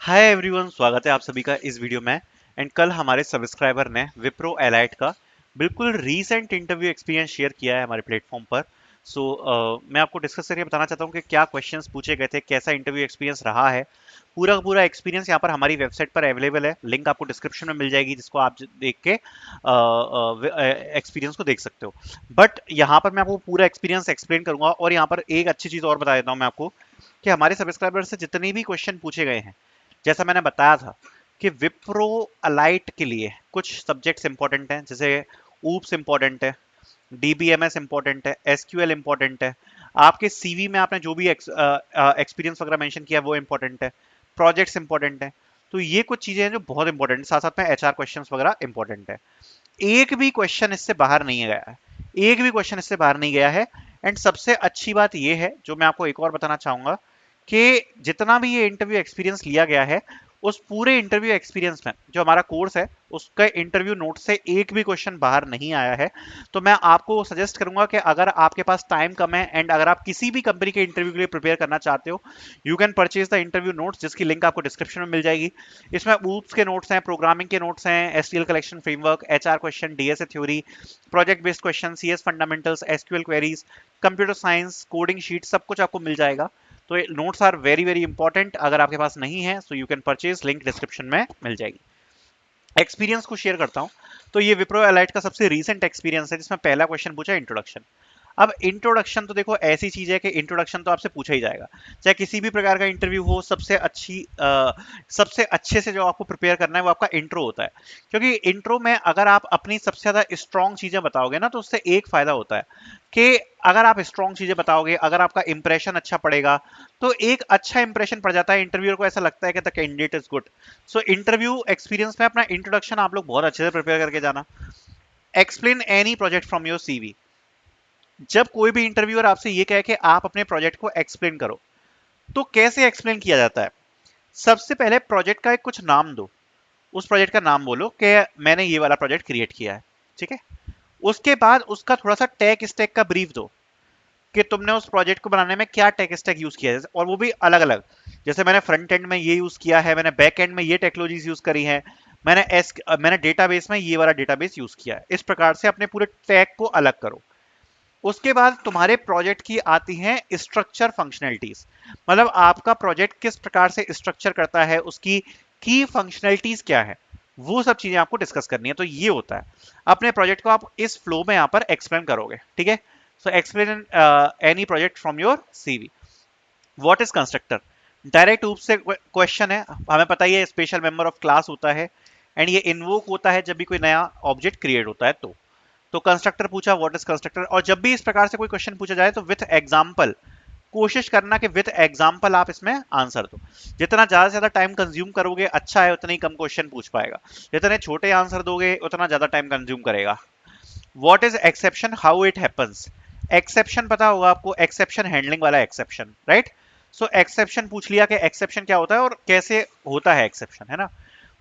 Hi everyone, स्वागत है आप सभी का इस वीडियो में। एंड कल हमारे सब्सक्राइबर ने विप्रो एलाइट का बिल्कुल रीसेंट इंटरव्यू एक्सपीरियंस शेयर किया है हमारे प्लेटफॉर्म पर। मैं आपको डिस्कस करके बताना चाहता हूँ कि क्या क्वेश्चंस पूछे गए थे, कैसा इंटरव्यू एक्सपीरियंस रहा है। पूरा का पूरा एक्सपीरियंस यहाँ पर हमारी वेबसाइट पर अवेलेबल है, लिंक आपको डिस्क्रिप्शन में मिल जाएगी, जिसको आप देख के एक्सपीरियंस को देख सकते हो। बट यहाँ पर मैं आपको पूरा एक्सपीरियंस एक्सप्लेन करूंगा, और यहाँ पर एक अच्छी चीज़ और बता देता हूँ मैं आपको कि हमारे सब्सक्राइबर से जितने भी क्वेश्चन पूछे गए हैं, जैसा मैंने बताया था कि विप्रो अलाइट के लिए कुछ सब्जेक्ट्स इंपॉर्टेंट हैं, जैसे ऊप्स इंपॉर्टेंट है, डीबीएमएस इंपॉर्टेंट है, एसक्यूएल इंपॉर्टेंट है, आपके सीवी में आपने जो भी एक्सपीरियंस वगैरह मेंशन किया वो इंपॉर्टेंट है, प्रोजेक्ट्स इंपॉर्टेंट है। तो ये कुछ चीजें हैं जो बहुत इंपॉर्टेंट है, साथ साथ में एचआर क्वेश्चंस वगैरह इंपॉर्टेंट है। एक भी क्वेश्चन इससे बाहर नहीं गया है, एक भी क्वेश्चन इससे बाहर नहीं गया है। एंड सबसे अच्छी बात यह है, जो मैं आपको एक और बताना चाहूंगा, कि जितना भी ये इंटरव्यू एक्सपीरियंस लिया गया है, उस पूरे इंटरव्यू एक्सपीरियंस में जो हमारा कोर्स है उसका इंटरव्यू नोट से एक भी क्वेश्चन बाहर नहीं आया है। तो मैं आपको सजेस्ट करूंगा कि अगर आपके पास टाइम कम है एंड अगर आप किसी भी कंपनी के इंटरव्यू के लिए प्रिपेयर करना चाहते हो, you can purchase the interview notes, जिसकी लिंक आपको डिस्क्रिप्शन में मिल जाएगी। इसमें ऊप्स के नोट्स हैं, प्रोग्रामिंग के नोट्स हैं, STL collection framework, HR question, DSA theory, project based question, CS fundamentals, SQL queries, computer science, coding sheet, सब कुछ आपको मिल जाएगा। तो notes are very very important. अगर आपके पास नहीं है so you can purchase, link description में मिल जाएगी। एक्सपीरियंस को शेयर करता हूं। तो ये विप्रो एलाइट का सबसे रीसेंट एक्सपीरियंस है, जिसमें पहला क्वेश्चन पूछा इंट्रोडक्शन। अब इंट्रोडक्शन तो देखो ऐसी चीज है कि इंट्रोडक्शन तो आपसे पूछा ही जाएगा, चाहे किसी भी प्रकार का इंटरव्यू हो। सबसे अच्छे से जो आपको प्रिपेयर करना है वो आपका इंट्रो होता है, क्योंकि इंट्रो में अगर आप अपनी सबसे ज्यादा स्ट्रॉन्ग चीजें बताओगे ना, तो उससे एक फायदा होता है कि अगर आप स्ट्रॉन्ग चीजें बताओगे, अगर आपका इंप्रेशन अच्छा पड़ेगा, तो एक अच्छा इंप्रेशन पड़ जाता है, इंटरव्यूअर को ऐसा लगता है कि the candidate is good. So interview experience में अपना इंट्रोडक्शन आप लोग बहुत अच्छे से प्रिपेयर करके जाना। Explain any project from your CV. जब कोई भी इंटरव्यूअर आपसे ये कहे कि आप अपने प्रोजेक्ट को एक्सप्लेन करो, तो कैसे एक्सप्लेन किया जाता है? सबसे पहले प्रोजेक्ट का एक कुछ नाम दो, उस प्रोजेक्ट का नाम बोलो कि मैंने ये वाला प्रोजेक्ट क्रिएट किया है, ठीक है। उसके बाद उसका थोड़ा सा टेक स्टैक का ब्रीफ दो कि तुमने उस प्रोजेक्ट को बनाने में क्या टेक स्टैक यूज किया है, और वो भी अलग अलग। जैसे मैंने फ्रंट एंड में ये यूज किया है, मैंने बैक एंड में ये टेक्नोलॉजीज यूज करी है, मैंने डेटाबेस में ये वाला डेटाबेस यूज किया है। इस प्रकार से अपने पूरे टैग को अलग करो। उसके बाद तुम्हारे प्रोजेक्ट की आती हैं स्ट्रक्चर फंक्शनैलिटीज, मतलब आपका प्रोजेक्ट किस प्रकार से स्ट्रक्चर करता है, उसकी की फंक्शनैलिटीज क्या है, वो सब चीजें आपको डिस्कस करनी है। तो ये होता है, अपने प्रोजेक्ट को आप इस फ्लो में यहाँ पर एक्सप्लेन करोगे, ठीक है। So explain any project from your CV. What is constructor? Direct रूप से क्वेश्चन है, हमें पता ही है स्पेशल मेंबर ऑफ क्लास होता है, एंड ये इन्वोक होता है जब भी कोई नया ऑब्जेक्ट क्रिएट होता है। तो कंस्ट्रक्टर पूछा, व्हाट इज कंस्ट्रक्टर। और जब भी इस प्रकार से कोई क्वेश्चन पूछा जाए तो विथ एग्जांपल, कोशिश करना कि विथ एग्जांपल आप इसमें आंसर दो। जितना ज्यादा से ज्यादा टाइम कंज्यूम करोगे अच्छा है, उतना ही कम क्वेश्चन पूछ पाएगा। जितने छोटे आंसर दोगे उतना ज्यादा टाइम कंज्यूम करेगा। What is exception, how it happens. Exception पता होगा आपको, एक्सेप्शन हैंडलिंग वाला एक्सेप्शन, राइट। सो एक्सेप्शन पूछ लिया कि एक्सेप्शन क्या होता है और कैसे होता है एक्सेप्शन, है ना।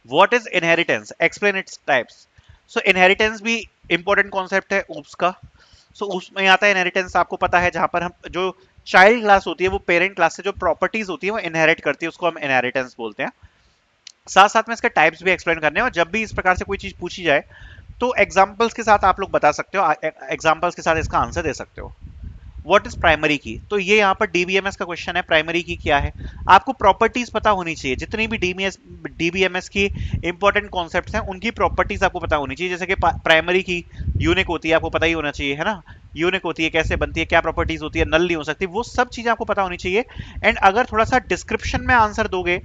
What is inheritance, explain its types. So inheritance भी इंपॉर्टेंट कॉन्सेप्ट है ऊप्स का। सो उसमें आता है इनहेरिटेंस, आपको पता है, जहां पर हम जो चाइल्ड क्लास होती है वो पेरेंट क्लास से जो प्रॉपर्टीज होती है वो इनहेरिट करती है, उसको हम इनहेरिटेंस बोलते हैं। साथ साथ में इसके टाइप्स भी एक्सप्लेन करने हैं, और जब भी इस प्रकार से कोई चीज पूछी जाए तो एग्जाम्पल्स के साथ आप लोग बता सकते हो, एग्जाम्पल्स के साथ इसका आंसर दे सकते हो। व्हाट इज प्राइमरी की, तो ये यहाँ पर डीबीएमएस का क्वेश्चन है, प्राइमरी की क्या है। आपको प्रॉपर्टीज पता होनी चाहिए, जितनी भी डीबीएमएस की इंपॉर्टेंट कॉन्सेप्ट्स हैं उनकी प्रॉपर्टीज आपको पता होनी चाहिए। जैसे कि प्राइमरी की यूनिक होती है, आपको पता ही होना चाहिए, है ना। यूनिक होती है, कैसे बनती है, क्या प्रॉपर्टीज होती है, नल नहीं हो सकती, वो सब चीजें आपको पता होनी चाहिए। एंड अगर थोड़ा सा डिस्क्रिप्शन में आंसर दोगे,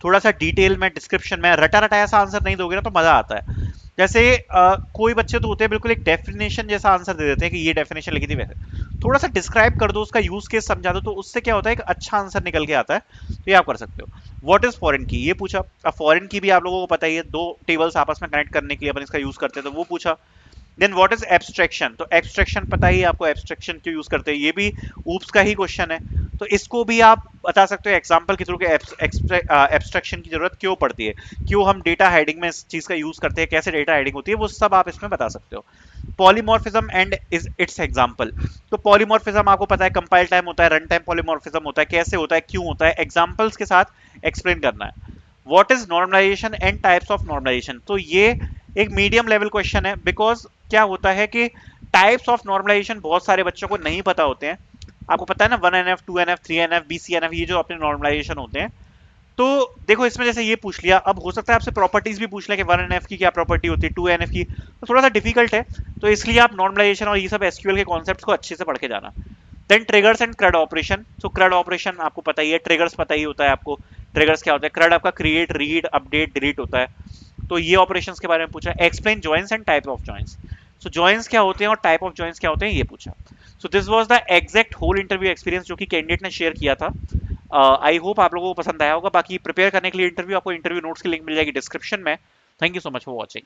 थोड़ा सा डिटेल में डिस्क्रिप्शन में, रटा रटाया सा आंसर नहीं दोगे ना, तो मजा आता है। जैसे कोई बच्चे तो होते हैं बिल्कुल एक डेफिनेशन जैसा आंसर दे देते हैं कि ये डेफिनेशन लिखी थी, वैसे थोड़ा सा डिस्क्राइब कर दो, उसका यूज केस समझा दो, तो उससे क्या होता है, एक अच्छा आंसर निकल के आता है। तो ये आप कर सकते हो। व्हाट इज फॉरेन की, ये पूछा। अब फॉरेन की भी आप लोगों को पता ही है, दो टेबल्स आपस में कनेक्ट करने के लिए अपन इसका यूज करते हैं, तो वो पूछा। देन व्हाट इज एब्स्ट्रैक्शन, तो एब्स्ट्रैक्शन पता ही है आपको, एब्स्ट्रैक्शन क्यों यूज करते हैं, ये भी ऊप्स का ही क्वेश्चन है। तो इसको भी आप बता सकते हो एग्जांपल के थ्रू के एब्स्ट्रैक्शन की जरूरत क्यों पड़ती है, क्यों हम डेटा हेडिंग में इस चीज का यूज करते हैं, कैसे डेटा हेडिंग होती है, वो सब आप इसमें बता सकते हो। Polymorphism and is it's example, तो पॉलीमॉर्फिज्म आपको पता है, कंपाइल टाइम होता है, रन टाइम पॉलीमॉर्फिज्म होता है, कैसे होता है, क्यों होता है, एग्जांपल्स के साथ एक्सप्लेन करना है। What is normalization and types of normalization. तो ये एक मीडियम लेवल क्वेश्चन है, बिकॉज क्या होता है कि टाइप्स ऑफ नॉर्मलाइजेशन बहुत सारे बच्चों को नहीं पता होते हैं। आपको पता है ना, 1NF 2NF 3NF BCNF, ये जो अपने नॉर्मलाइजेशन होते हैं। तो देखो इसमें जैसे ये पूछ लिया, अब हो सकता है आपसे प्रॉपर्टीज भी पूछ ले कि 1NF की क्या प्रॉपर्टी होती है, 2NF की, तो थोड़ा सा डिफिकल्ट है। तो इसलिए आप नॉर्मलाइजेशन और ये सब एसक्यूएल के कॉन्सेप्ट्स को अच्छे से पढ़ के जाना। Then triggers and CRUD operation. So CRUD operation आपको पता ही है, ट्रिगर्स पता ही होता है आपको। ट्रिगर्स क्या होता है, CRUD आपका क्रिएट, रीड, अपडेट, डिलीट होता है। तो ये ऑपरेशंस के बारे में पूछा। Explain joints and type of joints. So joints क्या होते हैं और टाइप ऑफ जॉइंट्स क्या होते हैं, ये पूछा। So this was the exact whole interview experience जो कि कैंडिडेट ने शेयर किया था। आई होप आप लोगों को पसंद आया होगा। बाकी प्रिपेयर करने के लिए इंटरव्यू, आपको इंटरव्यू नोट्स की लिंक मिल जाएगी डिस्क्रिप्शन में। Thank you so much for watching.